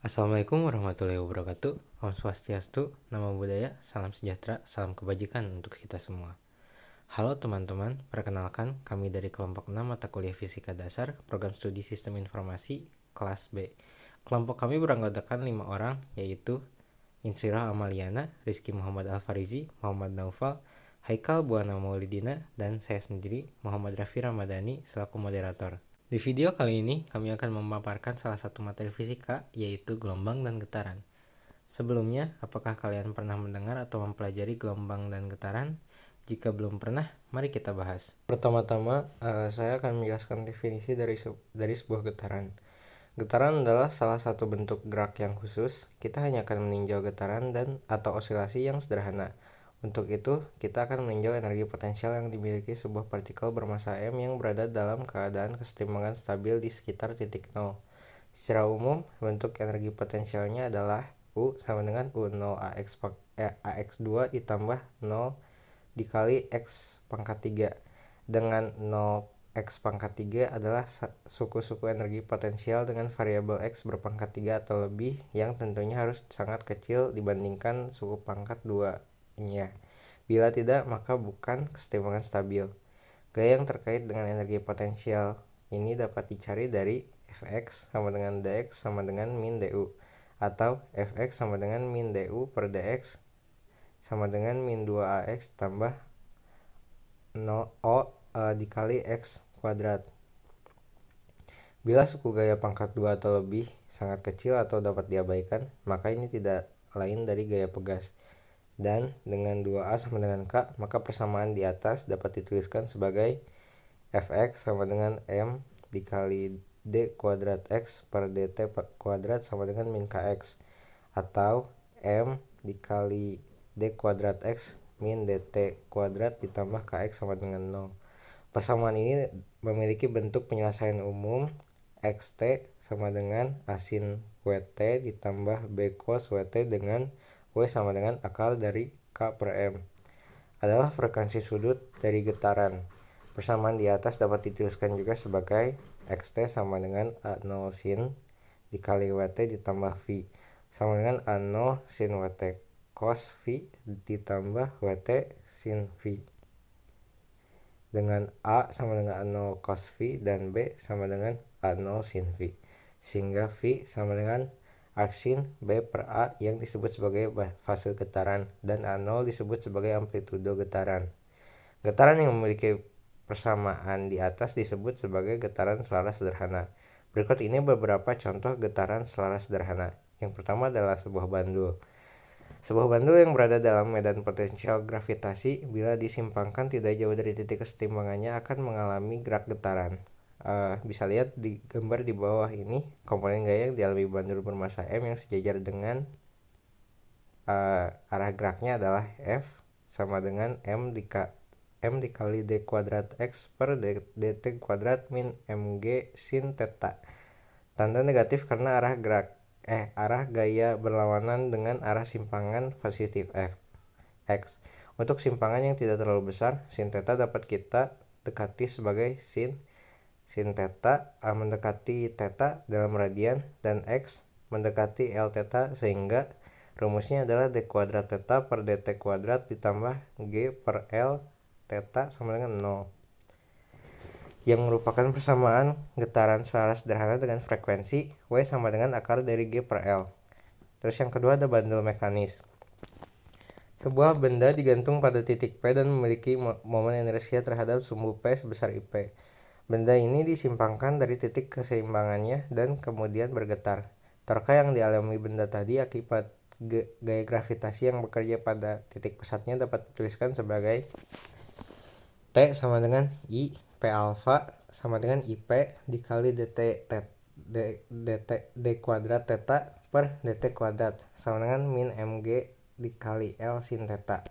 Assalamualaikum warahmatullahi wabarakatuh. Om Swastiastu, Namo Buddhaya, salam sejahtera, salam kebajikan untuk kita semua. Halo teman-teman, perkenalkan kami dari kelompok 6 mata kuliah Fisika Dasar, Program Studi Sistem Informasi, kelas B. Kelompok kami beranggotakan 5 orang, yaitu Insirah Amaliana, Rizky Muhammad Alfarizi, Muhammad Naufal, Haikal Buana Maulidina, dan saya sendiri, Muhammad Rafi Ramadhani, selaku moderator. Di video kali ini, kami akan memaparkan salah satu materi fisika, yaitu gelombang dan getaran. Sebelumnya, apakah kalian pernah mendengar atau mempelajari gelombang dan getaran? Jika belum pernah, mari kita bahas. Pertama-tama, saya akan menjelaskan definisi dari sebuah getaran. Getaran adalah salah satu bentuk gerak yang khusus. Kita hanya akan meninjau getaran dan atau osilasi yang sederhana. Untuk itu, kita akan meninjau energi potensial yang dimiliki sebuah partikel bermassa m yang berada dalam keadaan kesetimbangan stabil di sekitar titik nol. Secara umum, bentuk energi potensialnya adalah U sama dengan U0 AX2 ditambah 0 dikali X pangkat 3, dengan 0 X pangkat 3 adalah suku-suku energi potensial dengan variabel X berpangkat 3 atau lebih yang tentunya harus sangat kecil dibandingkan suku pangkat 2-nya. Bila tidak, maka bukan kesetimbangan stabil. Gaya yang terkait dengan energi potensial ini dapat dicari dari Fx sama dengan dx sama dengan min du, atau Fx sama dengan min du per dx sama dengan min 2ax tambah 0 o dikali x kuadrat. Bila suku gaya pangkat 2 atau lebih sangat kecil atau dapat diabaikan, maka ini tidak lain dari gaya pegas. Dan dengan 2A sama dengan K, maka persamaan di atas dapat dituliskan sebagai Fx sama dengan M dikali D kuadrat X per DT kuadrat sama dengan min Kx, atau M dikali D kuadrat X min DT kuadrat ditambah Kx sama dengan 0. Persamaan ini memiliki bentuk penyelesaian umum Xt sama dengan A sin Wt ditambah B cos Wt dengan W sama dengan akar dari K per M. Adalah frekuensi sudut dari getaran. Persamaan di atas dapat dituliskan juga sebagai Xt sama dengan A0 sin dikali Wt ditambah V sama dengan A0 sin Wt cos V ditambah Wt sin V, dengan A sama dengan A0 cos V dan B sama dengan A0 sin V, sehingga V sama dengan arc sin B per A yang disebut sebagai fase getaran dan A0 disebut sebagai amplitudo getaran. Getaran yang memiliki persamaan di atas disebut sebagai getaran selaras sederhana. Berikut ini beberapa contoh getaran selaras sederhana. Yang pertama adalah sebuah bandul. Sebuah bandul yang berada dalam medan potensial gravitasi bila disimpangkan tidak jauh dari titik kesetimbangannya akan mengalami gerak getaran. Bisa lihat di gambar di bawah ini komponen gaya yang dialami bandul bermassa M yang sejajar dengan arah geraknya adalah F sama dengan M dikali D kuadrat X per DT kuadrat min MG sin theta. Tanda negatif karena arah gaya berlawanan dengan arah simpangan positif X. Untuk simpangan yang tidak terlalu besar, sin theta dapat kita dekati sebagai sin theta mendekati theta dalam radian dan X mendekati L theta, sehingga rumusnya adalah D kuadrat theta per DT kuadrat ditambah G per L theta sama dengan 0, yang merupakan persamaan getaran selaras sederhana dengan frekuensi W sama dengan akar dari G per L. Terus yang kedua ada bandul mekanis. Sebuah benda digantung pada titik P dan memiliki momen inersia terhadap sumbu P sebesar IP. Benda ini disimpangkan dari titik keseimbangannya dan kemudian bergetar. Torka yang dialami benda tadi akibat gaya gravitasi yang bekerja pada titik pusatnya dapat dituliskan sebagai T sama dengan I P alfa sama dengan IP dikali D kuadrat theta per DT kuadrat sama dengan min MG dikali L sin theta.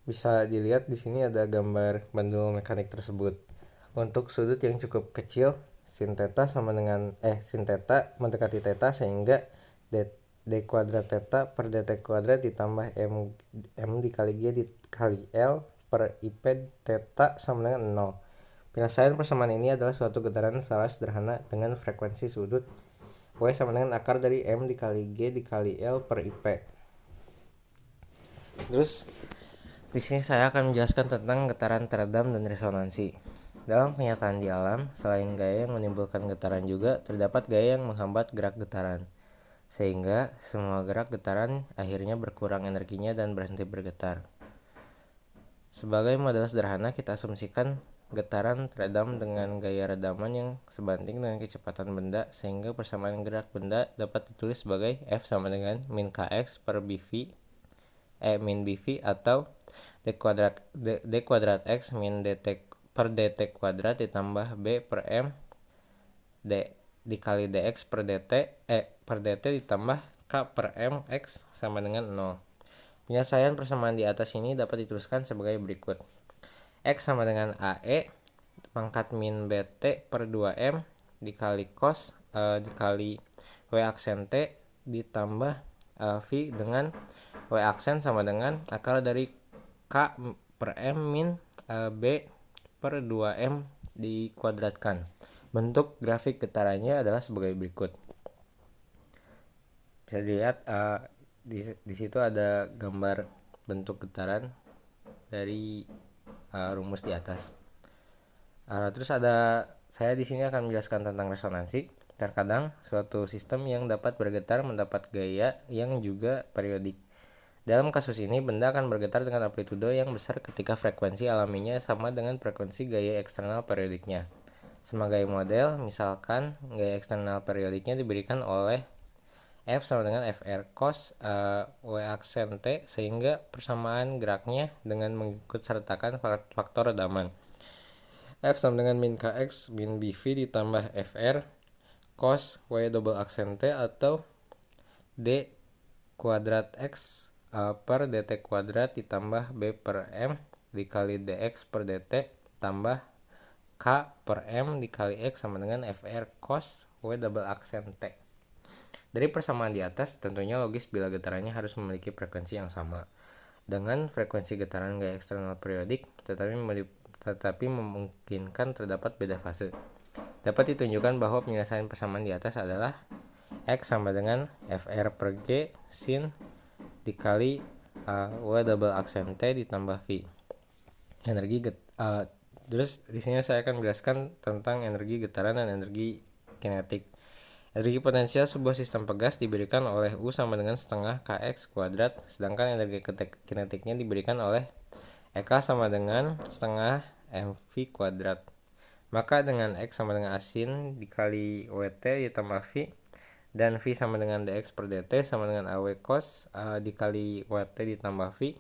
Bisa dilihat di sini ada gambar bandul mekanik tersebut. Untuk sudut yang cukup kecil, sin theta mendekati theta, sehingga D kuadrat theta per dt kuadrat ditambah M dikali G dikali L per IP theta sama dengan 0. Penyelesaian persamaan ini adalah suatu getaran skala sederhana dengan frekuensi sudut W sama dengan akar dari M dikali G dikali L per IP. Terus di sini saya akan menjelaskan tentang getaran teredam dan resonansi. Dalam kenyataan di alam, selain gaya yang menimbulkan getaran juga terdapat gaya yang menghambat gerak getaran. Sehingga semua gerak getaran akhirnya berkurang energinya dan berhenti bergetar. Sebagai model sederhana, kita asumsikan getaran teredam dengan gaya redaman yang sebanding dengan kecepatan benda, sehingga persamaan gerak benda dapat ditulis sebagai F sama dengan min kx per bv min bv atau d kuadrat x min dt per dt kuadrat ditambah b per m d dikali dx per dt ditambah k per m x sama dengan 0. Penyelesaian persamaan di atas ini dapat dituliskan sebagai berikut. X sama dengan AE pangkat min BT per 2M dikali cos dikali W aksen T ditambah V dengan W aksen sama dengan akar dari K per M min B per 2M dikuadratkan. Bentuk grafik getarannya adalah sebagai berikut. Bisa dilihat di situ ada gambar bentuk getaran dari rumus di atas. Terus saya di sini akan menjelaskan tentang resonansi. Terkadang suatu sistem yang dapat bergetar mendapat gaya yang juga periodik. Dalam kasus ini, benda akan bergetar dengan amplitudo yang besar ketika frekuensi alaminya sama dengan frekuensi gaya eksternal periodiknya. Sebagai model, misalkan gaya eksternal periodiknya diberikan oleh F sama dengan Fr cos W aksen T, sehingga persamaan geraknya dengan mengikut sertakan faktor redaman. F sama dengan min Kx min Bv ditambah Fr cos W double aksen T atau D kuadrat X per dt kuadrat ditambah B per M dikali dx per dt tambah K per M dikali X sama dengan Fr cos W double aksen T. Dari persamaan di atas, tentunya logis bila getarannya harus memiliki frekuensi yang sama dengan frekuensi getaran gaya eksternal periodik, tetapi memungkinkan terdapat beda fase. Dapat ditunjukkan bahwa penyelesaian persamaan di atas adalah X sama dengan Fr per G sin dikali W double aksen T ditambah V. Terus di sini saya akan menjelaskan tentang energi getaran dan energi kinetik. Energi potensial sebuah sistem pegas diberikan oleh U sama dengan setengah Kx kuadrat, sedangkan energi kinetiknya diberikan oleh Ek sama dengan setengah mv kuadrat. Maka dengan X sama dengan asin dikali Wt ditambah V, dan V sama dengan dx per dt sama dengan Aw cos dikali Wt ditambah V,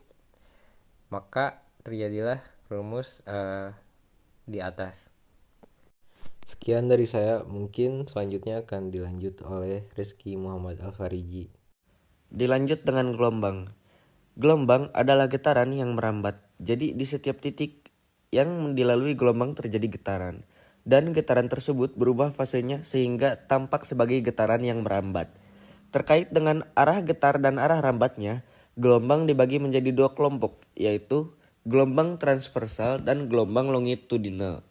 maka terjadilah rumus di atas. Sekian dari saya, mungkin selanjutnya akan dilanjut oleh Rizky Muhammad Al-Fariji. Dilanjut dengan gelombang. Gelombang adalah getaran yang merambat. Jadi di setiap titik yang dilalui gelombang terjadi getaran. Dan getaran tersebut berubah fasenya sehingga tampak sebagai getaran yang merambat. Terkait dengan arah getar dan arah rambatnya, gelombang dibagi menjadi dua kelompok, yaitu gelombang transversal dan gelombang longitudinal.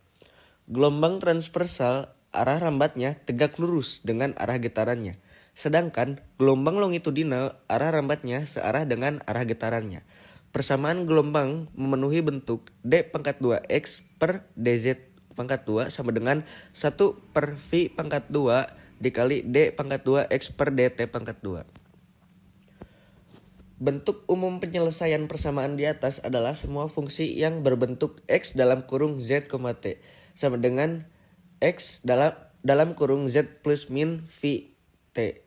Gelombang transversal arah rambatnya tegak lurus dengan arah getarannya. Sedangkan gelombang longitudinal arah rambatnya searah dengan arah getarannya. Persamaan gelombang memenuhi bentuk D pangkat 2X per DZ pangkat 2 sama dengan 1 per V pangkat 2 dikali D pangkat 2X per DT pangkat 2. Bentuk umum penyelesaian persamaan di atas adalah semua fungsi yang berbentuk X dalam kurung Z, T sama dengan X dalam kurung Z plus min V T.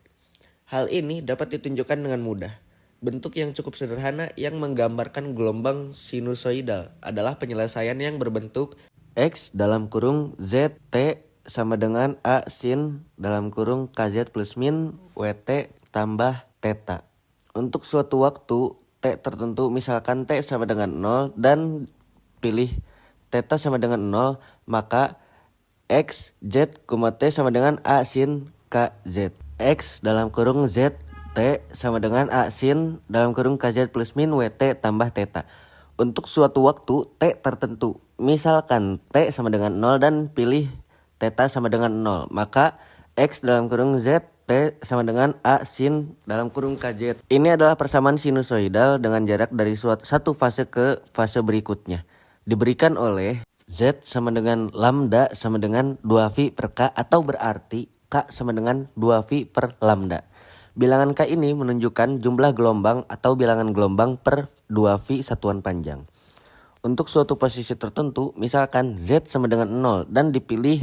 Hal ini dapat ditunjukkan dengan mudah. Bentuk yang cukup sederhana yang menggambarkan gelombang sinusoidal adalah penyelesaian yang berbentuk X dalam kurung Z T sama dengan A sin dalam kurung KZ plus min WT tambah theta. Untuk suatu waktu T tertentu, misalkan T sama dengan 0 dan pilih theta sama dengan 0, maka X, Z, T sama dengan A sin KZ. X dalam kurung Z, T sama dengan A sin dalam kurung KZ plus min WT tambah theta. untuk suatu waktu T tertentu. Misalkan T sama dengan 0 dan pilih theta sama dengan 0. Maka X dalam kurung Z T sama dengan A sin dalam kurung KZ. Ini adalah persamaan sinusoidal dengan jarak dari satu fase ke fase berikutnya. Diberikan oleh Z sama dengan lambda sama dengan 2V per K, atau berarti K sama dengan 2V per lambda. Bilangan K ini menunjukkan jumlah gelombang atau bilangan gelombang per 2V satuan panjang. Untuk suatu posisi tertentu, misalkan Z sama dengan 0 dan dipilih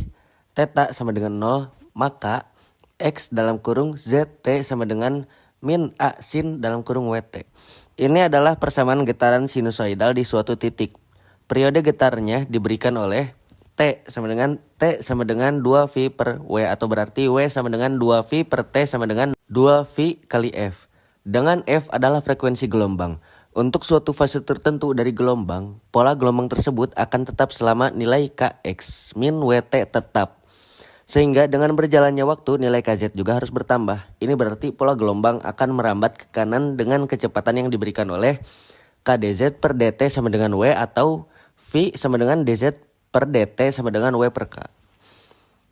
theta sama dengan 0, maka X dalam kurung ZT sama dengan min A sin dalam kurung WT. Ini adalah persamaan getaran sinusoidal di suatu titik. Periode getarnya diberikan oleh T sama dengan 2V per W, atau berarti W sama dengan 2V per T sama dengan 2V kali F. Dengan F adalah frekuensi gelombang. Untuk suatu fase tertentu dari gelombang, pola gelombang tersebut akan tetap selama nilai Kx min Wt tetap. Sehingga dengan berjalannya waktu nilai Kz juga harus bertambah. Ini berarti pola gelombang akan merambat ke kanan dengan kecepatan yang diberikan oleh KdZ per dt sama dengan W, atau V sama dengan dz per dt sama dengan W per K.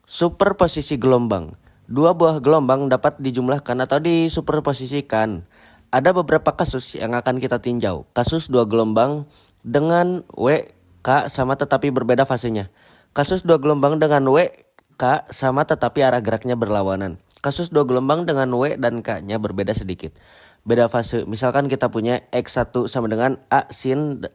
Superposisi gelombang. Dua buah gelombang dapat dijumlahkan atau disuperposisikan. Ada beberapa kasus yang akan kita tinjau. Kasus dua gelombang dengan W, K sama tetapi berbeda fasenya. Kasus dua gelombang dengan W, K sama tetapi arah geraknya berlawanan. Kasus dua gelombang dengan W dan K-nya berbeda sedikit. Beda fase. Misalkan kita punya X1 sama dengan A sin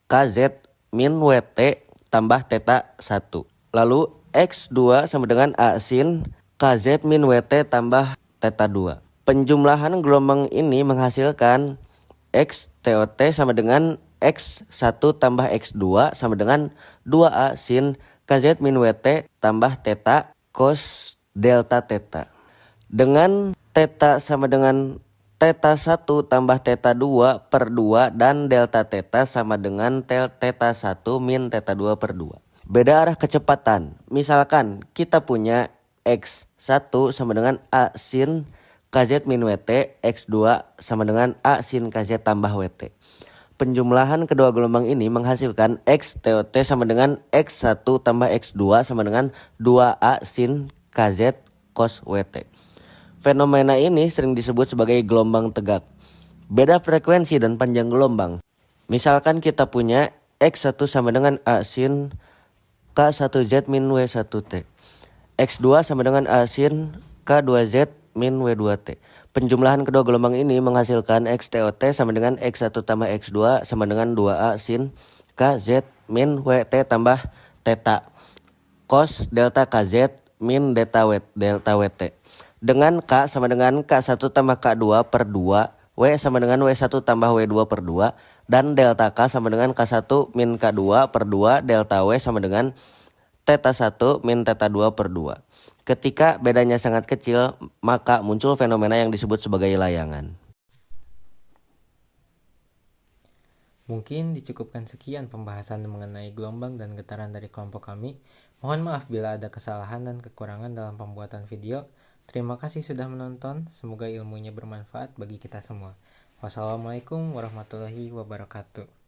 KZ min WT tambah theta 1. Lalu X2 sama dengan A sin KZ min WT tambah theta 2. Penjumlahan gelombang ini menghasilkan X TOT sama dengan X1 tambah X2 sama dengan 2A sin KZ min WT tambah theta cos delta theta. Dengan theta sama dengan theta 1 tambah theta 2 per 2 dan delta theta sama dengan theta 1 min theta 2 per 2. Beda arah kecepatan. Misalkan kita punya X1 sama dengan A sin KZ min WT, X2 sama dengan A sin KZ tambah WT. Penjumlahan kedua gelombang ini menghasilkan X TOT sama dengan X1 tambah X2 sama dengan 2A sin KZ cos WT. Fenomena ini sering disebut sebagai gelombang tegak. Beda frekuensi dan panjang gelombang. Misalkan kita punya X1 sama dengan A sin K1Z min W1T. X2 sama dengan A sin K2Z min W2T. Penjumlahan kedua gelombang ini menghasilkan XTOT sama dengan X1 tambah X2 sama dengan 2A sin KZ min WT tambah theta cos delta KZ min delta WT. Dengan K sama dengan K1 tambah K2 per 2, W sama dengan W1 tambah W2 per 2, dan delta K sama dengan K1 min K2 per 2, delta W sama dengan theta 1 min theta 2 per 2. Ketika bedanya sangat kecil, maka muncul fenomena yang disebut sebagai layangan. Mungkin dicukupkan sekian pembahasan mengenai gelombang dan getaran dari kelompok kami. Mohon maaf bila ada kesalahan dan kekurangan dalam pembuatan video. Terima kasih sudah menonton, semoga ilmunya bermanfaat bagi kita semua. Wassalamualaikum warahmatullahi wabarakatuh.